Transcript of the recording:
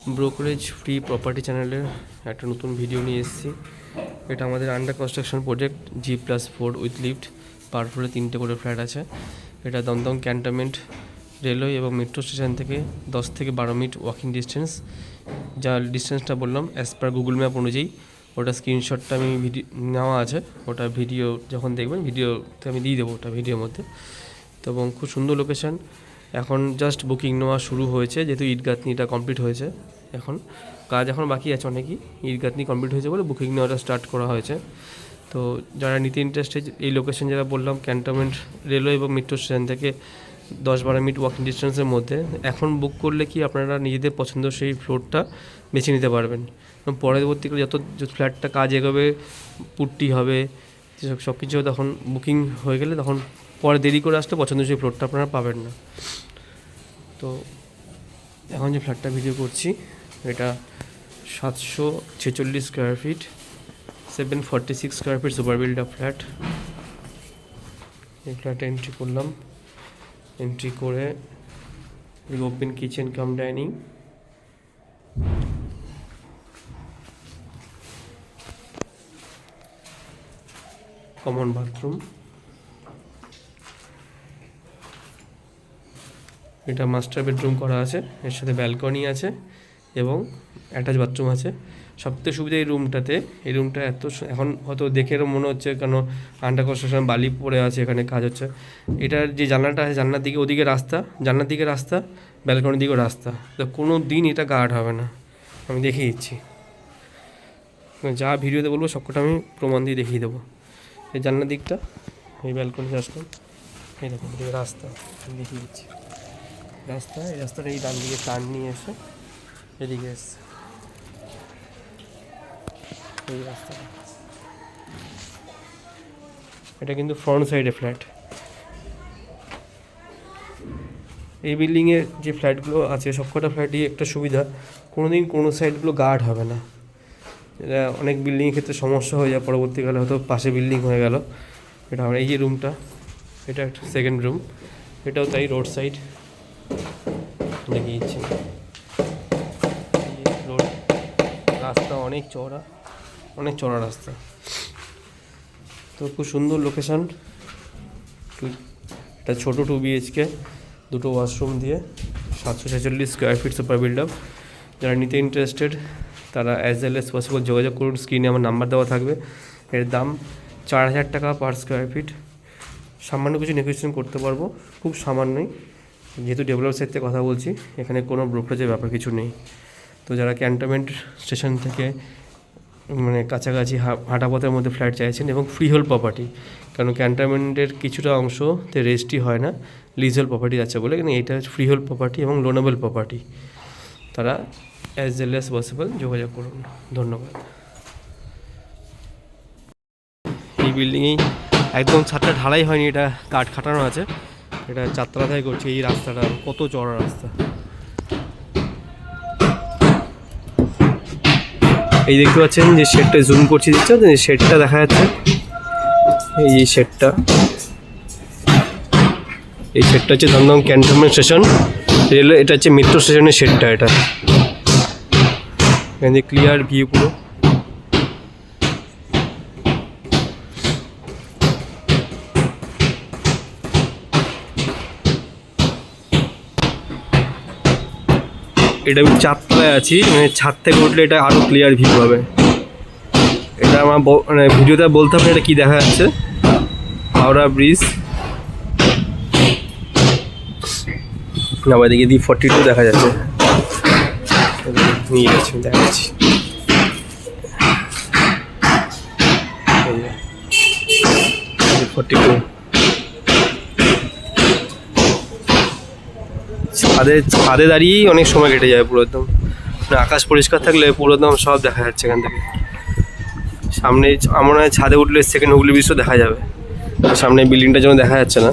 Brokerage free property চ্যানেলের একটা নতুন ভিডিও নিয়ে এসেছি। এটা আমাদের under construction project G+4 with lift. Per ফ্লোরে 3টে করে ফ্ল্যাট আছে। এটা দমদম ক্যান্টনমেন্ট রেলওয়ে এবং মেট্রো স্টেশন থেকে 10 থেকে 12 মিনিট ওয়াকিং ডিস্টেন্স। যা ডিস্টেন্সটা বললাম অ্যাজ পার গুগল ম্যাপ অনুযায়ী, ওটা স্ক্রিনশটটা আমি ভিডিও নেওয়া আছে, ওটা ভিডিও যখন দেখবেন ভিডিওতে আমি দিয়ে দেবো ওটা ভিডিওর মধ্যে। তো এবং খুব সুন্দর লোকেশান। এখন জাস্ট বুকিং নেওয়া শুরু হয়েছে, যেহেতু ইট গাঁথনিটা কমপ্লিট হয়েছে। এখন কাজ এখন বাকি আছে অনেকই, ইট গাঁথনি কমপ্লিট হয়েছে বলে বুকিং নেওয়াটা স্টার্ট করা হয়েছে। তো যারা নিতে ইন্টারেস্টেড, এই লোকেশন যারা বললাম ক্যান্টনমেন্ট রেলওয়ে এবং মেট্রো স্টেশন থেকে 10-12 মিনিট ওয়াকিং ডিস্টেন্সের মধ্যে, এখন বুক করলে কি আপনারা নিজেদের পছন্দ সেই ফ্লোরটা বেছে নিতে পারবেন। এবং পরবর্তীকালে যত ফ্ল্যাটটা কাজ এগোবে, পুট্টি হবে, সব কিছু তখন বুকিং হয়ে গেলে তখন পরে দেরি করে আসলে পছন্দ সেই ফ্লোরটা আপনারা পাবেন না। তো এখন যে ফ্ল্যাটটা ভিডিও করছি, এটা 746 square feet, 746 square feet super builder flat. এই ফ্ল্যাটে এন্ট্রি করলাম, এন্ট্রি করে open kitchen cum dining, common bathroom. এটা মাস্টার বেডরুম করা আছে, এর সাথে ব্যালকনি আছে এবং অ্যাটাচ বাথরুম আছে। সবথেকে সুবিধা এই রুমটাতে, এই রুমটা এত এখন হয়তো দেখে মনে হচ্ছে কেন আন্ডার কনস্ট্রাকশন বালি পড়ে আছে, এখানে কাজ হচ্ছে। এটার যে জানলাটা আছে, জানলার দিকে ওদিকে রাস্তা, জানলার দিকে রাস্তা, ব্যালকনির দিকেও রাস্তা। তো কোনো দিন এটা গার্ড হবে না, আমি দেখিয়ে দিচ্ছি। যা ভিডিওতে বলবো সবকটা আমি প্রমাণ দিয়ে দেখিয়ে দেবো। এই জানলার দিকটা, এই ব্যালকনি আসলাম, এই দেখুন এদিকে রাস্তা, আমি দেখিয়ে দিচ্ছি। রাস্তা, এই রাস্তাটা এই ডান দিকে টার্ন নিয়ে এসে এদিকে এসছে এই রাস্তাটা। এটা কিন্তু ফ্রন্ট সাইডে ফ্ল্যাট। এই বিল্ডিংয়ে যে ফ্ল্যাটগুলো আছে সবকটা ফ্ল্যাটই একটা সুবিধা, কোনো দিন কোনো সাইডগুলো গার্ড হবে না। এটা অনেক বিল্ডিংয়ের ক্ষেত্রে সমস্যা হয়ে যায়, পরবর্তীকালে হয়তো পাশে বিল্ডিং হয়ে গেল। এটা এই যে রুমটা, এটা একটা সেকেন্ড রুম, এটাও তাই রোড সাইড দেখিয়েছি। রোড রাস্তা অনেক চওড়া, অনেক চওড়া রাস্তা। তো খুব সুন্দর লোকেশান। এটা ছোটো 2 BHK, 2টো ওয়াশরুম দিয়ে, 746 স্কোয়ার ফিট সুপার বিল্ডআপ। যারা নিতে ইন্টারেস্টেড তারা অ্যাজ ওয়েল অ্যাজ পসিবল যোগাযোগ করুন, স্ক্রিনে আমার নাম্বার দেওয়া থাকবে। এর দাম 4000 টাকা পার স্কোয়ার ফিট। সামান্য কিছু নেগোসিয়েশন করতে পারবো, খুব সামান্যই, যেহেতু ডেভেলপার সাইড থেকে কথা বলছি, এখানে কোনো ব্রোকারেজের ব্যাপার কিছু নেই। তো যারা ক্যান্টনমেন্ট স্টেশন থেকে মানে কাছাকাছি হাঁটা পথের মধ্যে ফ্ল্যাট চাইছেন এবং ফ্রি হোল্ড প্রপার্টি, কারণ ক্যান্টনমেন্টের কিছুটা অংশতে রেজিস্ট্রি হয় না, লিজ হোল্ড প্রপার্টি আছে বলে, কিন্তু এইটা ফ্রি হোল্ড প্রপার্টি এবং লোনেবল প্রপার্টি, তারা অ্যাজ ওয়েল অ্যাজ পসিবল যোগাযোগ করুন। ধন্যবাদ। এই বিল্ডিংয়েই একদম ছাদটা ঢালাই হয়নি, এটা কাঠ খাটানো আছে। এটা 4তলা থেকে করছে। এই রাস্তাটা কত চওড়া রাস্তা, এই দেখতে পাচ্ছেন যে শেডটা জুম করছি, দিচ্ছে শেডটা দেখা যাচ্ছে, এই যে শেডটা, এই শেডটা হচ্ছে দমদম ক্যান্টনমেন্ট স্টেশন রেলওয়ে, এটা হচ্ছে মেট্রো স্টেশনের শেডটা। এটা এখানে ক্লিয়ার ভিউ পুরো। এটা আমি 4তলায় আছি, মানে ছাদ থেকে উঠলে এটা আরও ক্লিয়ার ভিউ হবে। এটা আমার মানে ভিডিওতে বলতে হবে এটা কী দেখা যাচ্ছে, হাওড়া ব্রিজ। না দিকে D42 দেখা যাচ্ছে, নিয়ে গেছি দেখাচ্ছি। D42 ছাদে দাঁড়িয়েই অনেক সময় কেটে যায় পুরো একদম। আকাশ পরিষ্কার থাকলে পুরো একদম সব দেখা যাচ্ছে এখান থেকে। সামনে আমার ছাদে উঠলে সেকেন্ড হুগলি ব্রিজও দেখা যাবে, সামনে বিল্ডিংটার জন্য দেখা যাচ্ছে না।